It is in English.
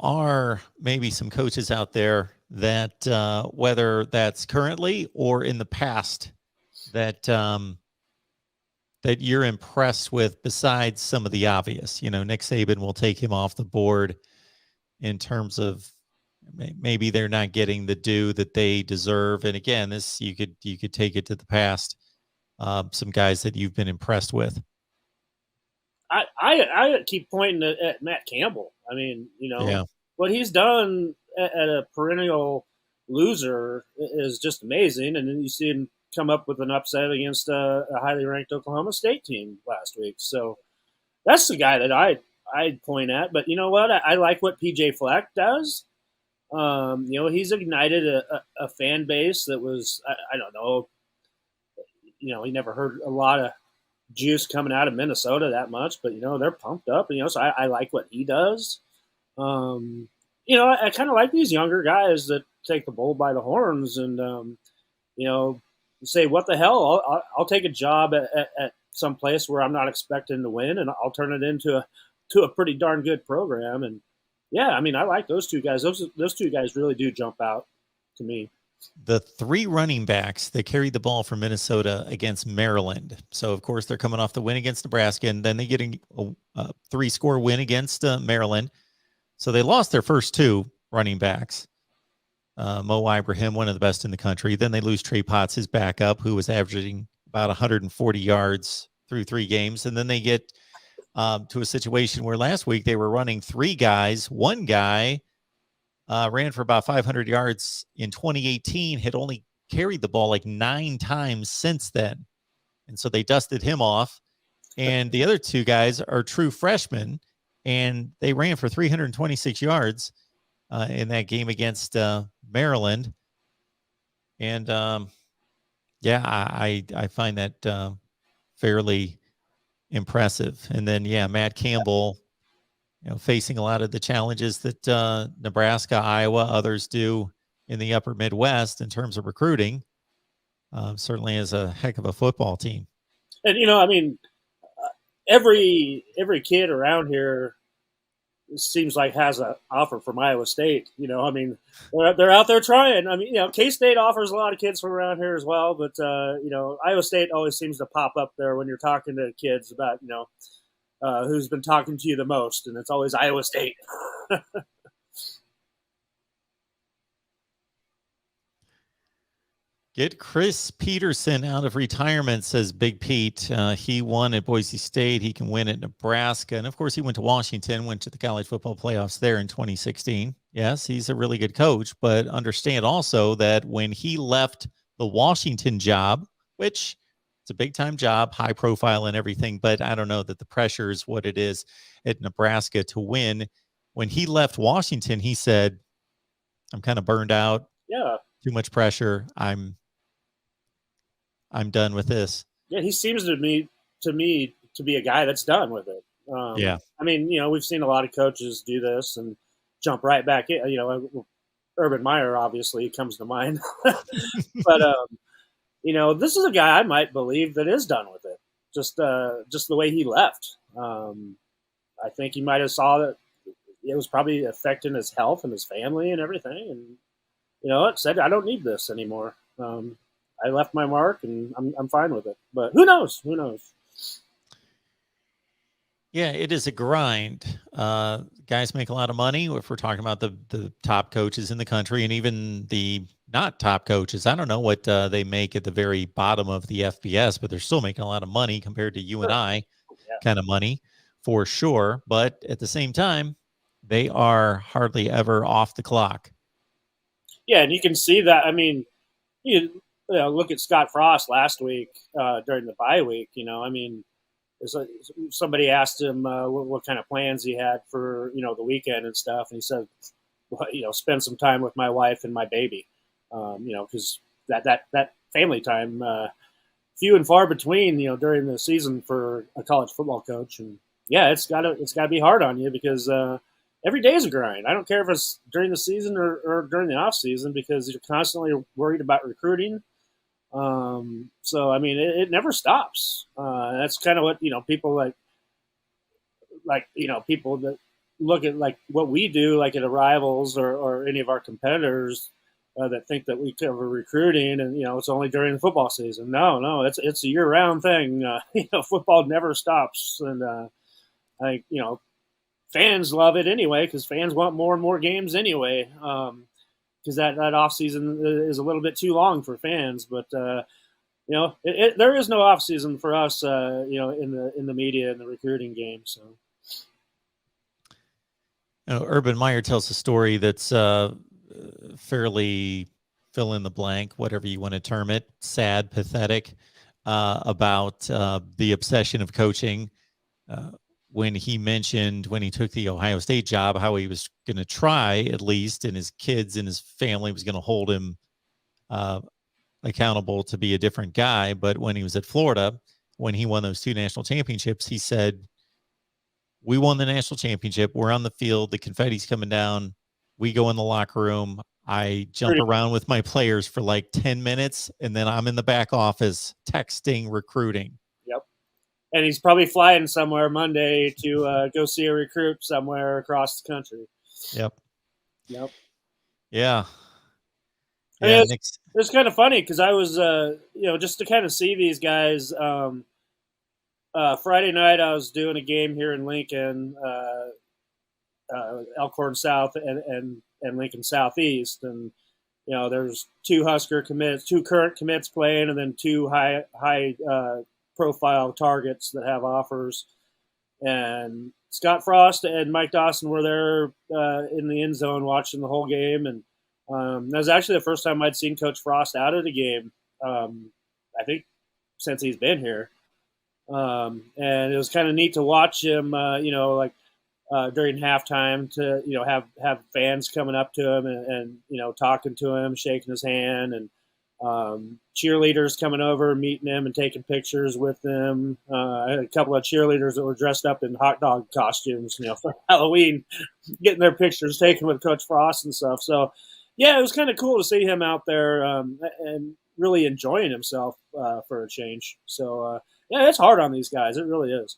are maybe some coaches out there that whether that's currently or in the past that that you're impressed with besides some of the obvious? Nick Saban will take him off the board in terms of maybe they're not getting the due that they deserve. And again, this you could take it to the past. Some guys that you've been impressed with. I keep pointing at Matt Campbell. I mean, Yeah. what he's done at a perennial loser is just amazing. And then you see him come up with an upset against a highly ranked Oklahoma State team last week. So that's the guy that I'd point at. But you know what? I like what PJ Fleck does. He's ignited a fan base that was, I don't know, he never heard a lot of juice coming out of Minnesota that much, but they're pumped up. So I like what he does. I kind of like these younger guys that take the bull by the horns and say, what the hell? I'll take a job at some place where I'm not expecting to win, and I'll turn it into a pretty darn good program. And yeah, I mean, I like those two guys. Those two guys really do jump out to me. The three running backs that carried the ball for Minnesota against Maryland. So, of course, they're coming off the win against Nebraska, and then they get a 3-score win against Maryland. So they lost their first two running backs. Mo Ibrahim, one of the best in the country. Then they lose Trey Potts, his backup, who was averaging about 140 yards through 3 games. And then they get to a situation where last week they were running 3 guys. One guy ran for about 500 yards in 2018, had only carried the ball like 9 times since then. And so they dusted him off. And the other 2 guys are true freshmen, and they ran for 326 yards in that game against Maryland. And I find that fairly impressive. And then, Matt Campbell, facing a lot of the challenges that Nebraska, Iowa, others do in the upper Midwest in terms of recruiting, certainly is a heck of a football team. And, I mean, every kid around here seems like has an offer from Iowa State. I mean, they're out there trying. I mean, K-State offers a lot of kids from around here as well, but Iowa State always seems to pop up there when you're talking to kids about who's been talking to you the most, and it's always Iowa State. Get Chris Peterson out of retirement, says Big Pete. He won at Boise State. He can win at Nebraska. And, of course, he went to Washington, went to the college football playoffs there in 2016. Yes, he's a really good coach. But understand also that when he left the Washington job, which it's a big-time job, high profile and everything, but I don't know that the pressure is what it is at Nebraska to win. When he left Washington, he said, I'm kind of burned out. Yeah. Too much pressure. I'm done with this. Yeah, he seems to me to be a guy that's done with it. Yeah. I mean, we've seen a lot of coaches do this and jump right back in. Urban Meyer obviously comes to mind. But, this is a guy I might believe that is done with it. Just the way he left. I think he might have saw that it was probably affecting his health and his family and everything. And, it said, I don't need this anymore. I left my mark, and I'm fine with it. But who knows? Who knows? Yeah, it is a grind. Guys make a lot of money. If we're talking about the top coaches in the country, and even the not top coaches, I don't know what they make at the very bottom of the FBS, but they're still making a lot of money compared to you and I kind of money for sure. But at the same time, they are hardly ever off the clock. Yeah, and you can see that. I mean, look at Scott Frost last week during the bye week. I mean, somebody asked him what kind of plans he had for the weekend and stuff, and he said, well, spend some time with my wife and my baby, because that family time few and far between during the season for a college football coach. And yeah, it's gotta be hard on you because every day is a grind. I don't care if it's during the season or during the off season, because you're constantly worried about recruiting. So I mean, it never stops. That's kind of what people like people that look at like what we do, like at a rivals or any of our competitors that think that we cover recruiting, and it's only during the football season. No, no, it's a year round thing. Football never stops, and I fans love it anyway because fans want more and more games anyway. Because that off season is a little bit too long for fans, but there is no off season for us. In the media and the recruiting game. So. Urban Meyer tells a story that's fairly fill in the blank, whatever you want to term it, sad, pathetic, about the obsession of coaching. When he mentioned when he took the Ohio State job, how he was going to try at least, and his kids and his family was going to hold him accountable to be a different guy. But when he was at Florida, when he won those 2 national championships, he said, we won the national championship. We're on the field. The confetti's coming down. We go in the locker room. I jump around with my players for like 10 minutes, and then I'm in the back office texting recruiting. Yep. And he's probably flying somewhere Monday to go see a recruit somewhere across the country. Yep. Yep. Yeah. I mean, it's kind of funny because I was, just to kind of see these guys. Friday night, I was doing a game here in Lincoln, Elkhorn South and Lincoln Southeast, and there's 2 Husker commits, 2 current commits playing, and then 2 high profile targets that have offers. And Scott Frost and Mike Dawson were there in the end zone watching the whole game, and that was actually the first time I'd seen Coach Frost out of the game. I think since he's been here. And it was kind of neat to watch him, during halftime to, have fans coming up to him and talking to him, shaking his hand, and cheerleaders coming over, meeting him and taking pictures with him. I had a couple of cheerleaders that were dressed up in hot dog costumes, for Halloween, getting their pictures taken with Coach Frost and stuff. So, yeah, it was kind of cool to see him out there and really enjoying himself for a change. So, yeah, it's hard on these guys. It really is.